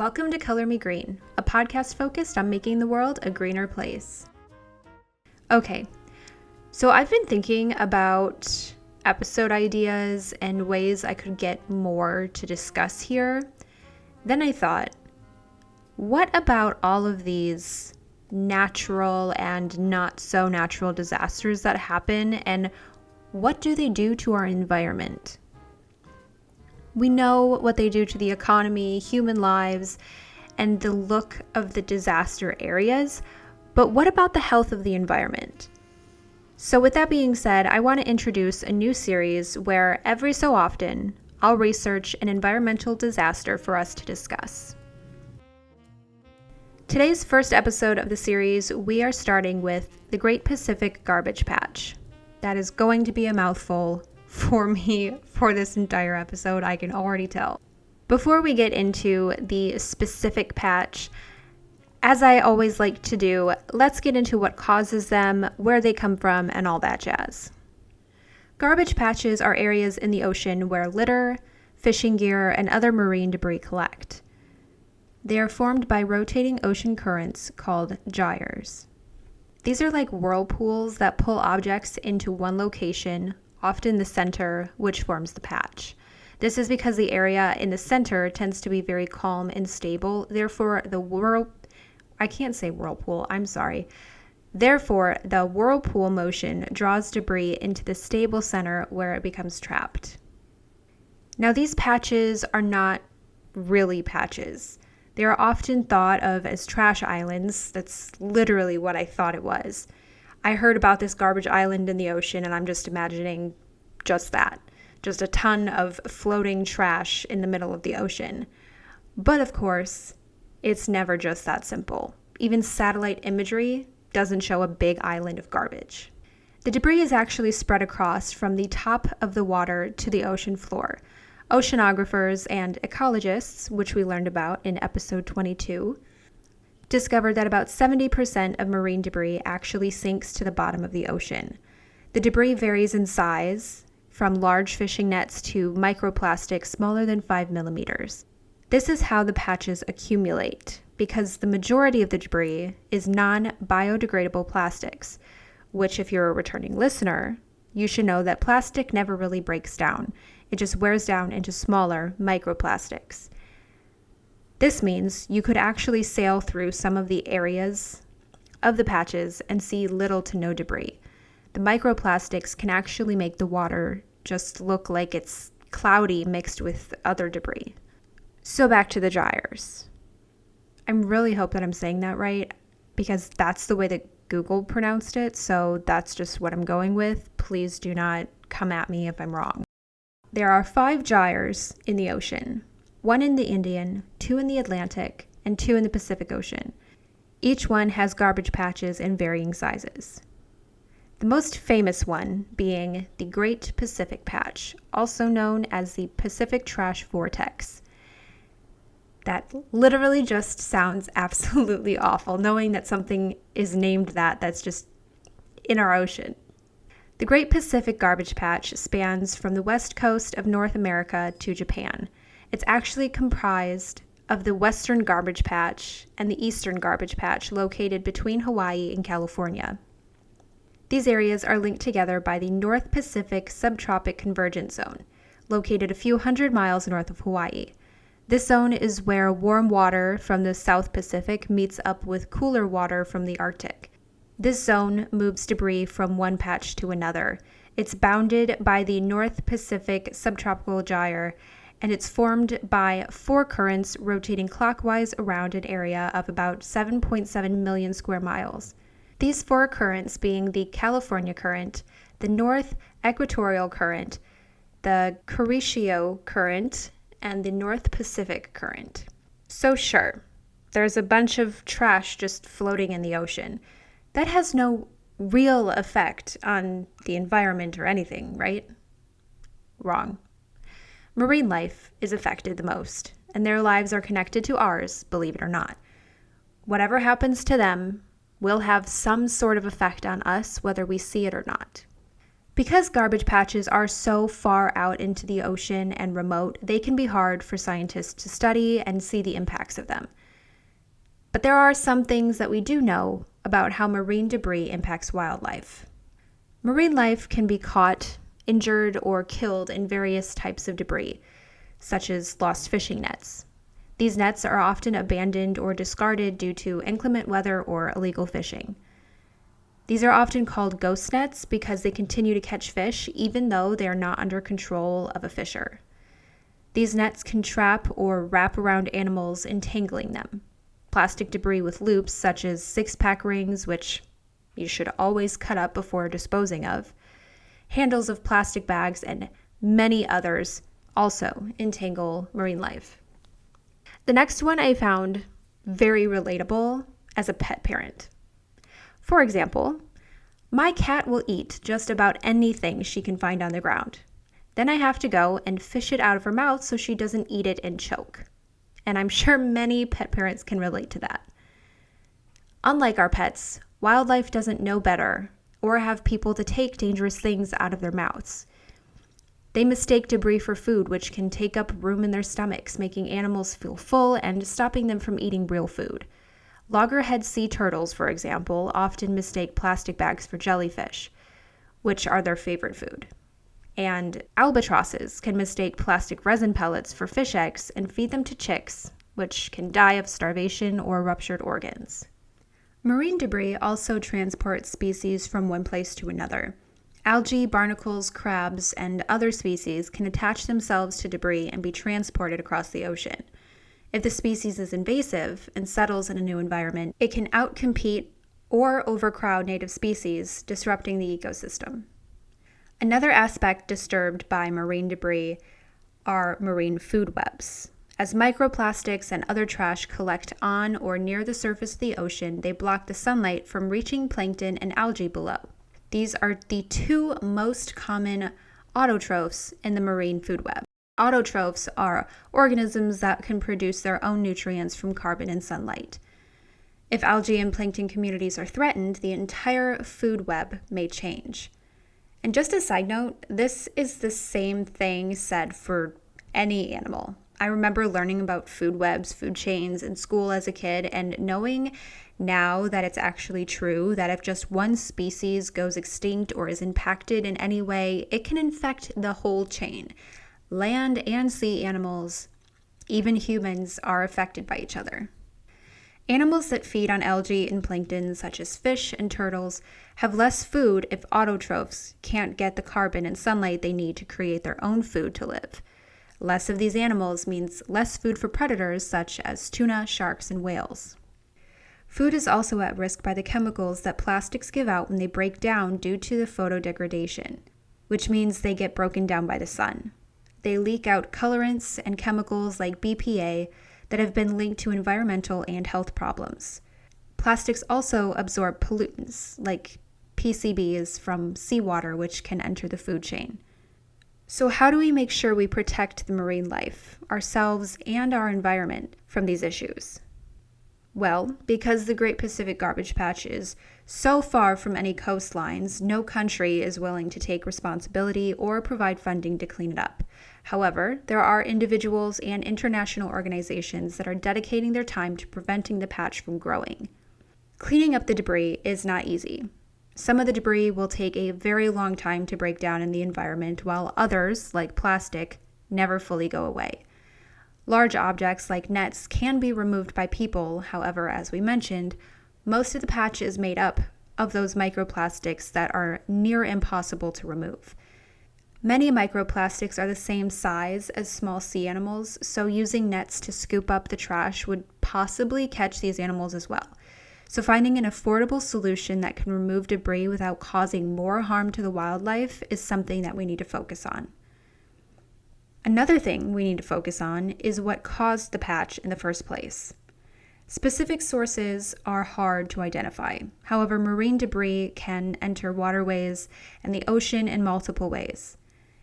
Welcome to Color Me Green, a podcast focused on making the world a greener place. Okay, so I've been thinking about episode ideas and ways I could get more to discuss here. Then I thought, what about all of these natural and not so natural disasters that happen, and what do they do to our environment? We know what they do to the economy, human lives, and the look of the disaster areas, but what about the health of the environment? So with that being said, I want to introduce a new series where every so often, I'll research an environmental disaster for us to discuss. Today's first episode of the series, we are starting with the Great Pacific Garbage Patch. That is going to be a mouthful for me for this entire episode, I can already tell. Before we get into the specific patch, as I always like to do, let's get into what causes them, where they come from, and all that jazz. Garbage patches are areas in the ocean where litter, fishing gear, and other marine debris collect. They are formed by rotating ocean currents called gyres. These are like whirlpools that pull objects into one location, often the center, which forms the patch. This is because the area in the center tends to be very calm and stable. Therefore, the whirlpool motion draws debris into the stable center where it becomes trapped. Now, these patches are not really patches. They are often thought of as trash islands. That's literally what I thought it was. I heard about this garbage island in the ocean, and I'm just imagining just that. Just a ton of floating trash in the middle of the ocean. But of course, it's never just that simple. Even satellite imagery doesn't show a big island of garbage. The debris is actually spread across from the top of the water to the ocean floor. Oceanographers and ecologists, which we learned about in episode 22, discovered that about 70% of marine debris actually sinks to the bottom of the ocean. The debris varies in size, from large fishing nets to microplastics smaller than 5 millimeters. This is how the patches accumulate, because the majority of the debris is non-biodegradable plastics, which, if you're a returning listener, you should know that plastic never really breaks down. It just wears down into smaller microplastics. This means you could actually sail through some of the areas of the patches and see little to no debris. The microplastics can actually make the water just look like it's cloudy mixed with other debris. So back to the gyres. I really hope that I'm saying that right, because that's the way that Google pronounced it, so that's just what I'm going with. Please do not come at me if I'm wrong. There are 5 gyres in the ocean. 1 in the Indian, 2 in the Atlantic, and 2 in the Pacific Ocean. Each one has garbage patches in varying sizes. The most famous one being the Great Pacific Patch, also known as the Pacific Trash Vortex. That literally just sounds absolutely awful, knowing that something is named that's just in our ocean. The Great Pacific Garbage Patch spans from the west coast of North America to Japan. It's actually comprised of the Western Garbage Patch and the Eastern Garbage Patch located between Hawaii and California. These areas are linked together by the North Pacific Subtropic Convergence Zone, located a few hundred miles north of Hawaii. This zone is where warm water from the South Pacific meets up with cooler water from the Arctic. This zone moves debris from one patch to another. It's bounded by the North Pacific Subtropical Gyre, and it's formed by 4 currents rotating clockwise around an area of about 7.7 million square miles. These 4 currents being the California Current, the North Equatorial Current, the Kuroshio Current, and the North Pacific Current. So sure, there's a bunch of trash just floating in the ocean. That has no real effect on the environment or anything, right? Wrong. Marine life is affected the most, and their lives are connected to ours, believe it or not. Whatever happens to them will have some sort of effect on us, whether we see it or not. Because garbage patches are so far out into the ocean and remote, they can be hard for scientists to study and see the impacts of them. But there are some things that we do know about how marine debris impacts wildlife. Marine life can be caught, injured, or killed in various types of debris, such as lost fishing nets. These nets are often abandoned or discarded due to inclement weather or illegal fishing. These are often called ghost nets because they continue to catch fish even though they are not under control of a fisher. These nets can trap or wrap around animals, entangling them. Plastic debris with loops, such as six-pack rings, which you should always cut up before disposing of, handles of plastic bags, and many others also entangle marine life. The next one I found very relatable as a pet parent. For example, my cat will eat just about anything she can find on the ground. Then I have to go and fish it out of her mouth so she doesn't eat it and choke. And I'm sure many pet parents can relate to that. Unlike our pets, wildlife doesn't know better or have people to take dangerous things out of their mouths. They mistake debris for food, which can take up room in their stomachs, making animals feel full and stopping them from eating real food. Loggerhead sea turtles, for example, often mistake plastic bags for jellyfish, which are their favorite food. And albatrosses can mistake plastic resin pellets for fish eggs and feed them to chicks, which can die of starvation or ruptured organs. Marine debris also transports species from one place to another. Algae, barnacles, crabs, and other species can attach themselves to debris and be transported across the ocean. If the species is invasive and settles in a new environment, it can outcompete or overcrowd native species, disrupting the ecosystem. Another aspect disturbed by marine debris are marine food webs. As microplastics and other trash collect on or near the surface of the ocean, they block the sunlight from reaching plankton and algae below. These are the two most common autotrophs in the marine food web. Autotrophs are organisms that can produce their own nutrients from carbon and sunlight. If algae and plankton communities are threatened, the entire food web may change. And just a side note, this is the same thing said for any animal. I remember learning about food webs, food chains in school as a kid, and knowing now that it's actually true that if just one species goes extinct or is impacted in any way, it can infect the whole chain. Land and sea animals, even humans, are affected by each other. Animals that feed on algae and plankton, such as fish and turtles, have less food if autotrophs can't get the carbon and sunlight they need to create their own food to live. Less of these animals means less food for predators such as tuna, sharks, and whales. Food is also at risk by the chemicals that plastics give out when they break down due to the photodegradation, which means they get broken down by the sun. They leak out colorants and chemicals like BPA that have been linked to environmental and health problems. Plastics also absorb pollutants like PCBs from seawater, which can enter the food chain. So how do we make sure we protect the marine life, ourselves, and our environment from these issues? Well, because the Great Pacific Garbage Patch is so far from any coastlines, no country is willing to take responsibility or provide funding to clean it up. However, there are individuals and international organizations that are dedicating their time to preventing the patch from growing. Cleaning up the debris is not easy. Some of the debris will take a very long time to break down in the environment, while others, like plastic, never fully go away. Large objects like nets can be removed by people. However, as we mentioned, most of the patch is made up of those microplastics that are near impossible to remove. Many microplastics are the same size as small sea animals, so using nets to scoop up the trash would possibly catch these animals as well. So finding an affordable solution that can remove debris without causing more harm to the wildlife is something that we need to focus on. Another thing we need to focus on is what caused the patch in the first place. Specific sources are hard to identify. However, marine debris can enter waterways and the ocean in multiple ways.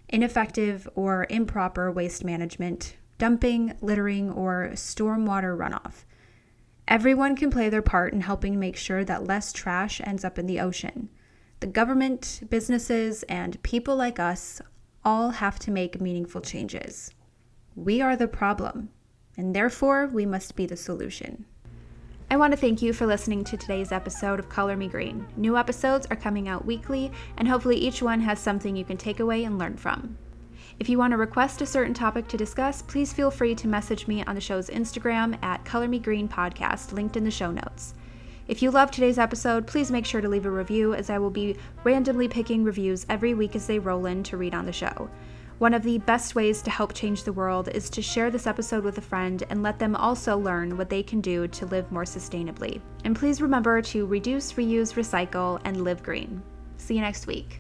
Ineffective or improper waste management, dumping, littering, or stormwater runoff. Everyone can play their part in helping make sure that less trash ends up in the ocean. The government, businesses, and people like us all have to make meaningful changes. We are the problem, and therefore we must be the solution. I want to thank you for listening to today's episode of Color Me Green. New episodes are coming out weekly, and hopefully each one has something you can take away and learn from. If you want to request a certain topic to discuss, please feel free to message me on the show's Instagram at Color Me Green Podcast, linked in the show notes. If you loved today's episode, please make sure to leave a review, as I will be randomly picking reviews every week as they roll in to read on the show. One of the best ways to help change the world is to share this episode with a friend and let them also learn what they can do to live more sustainably. And please remember to reduce, reuse, recycle, and live green. See you next week.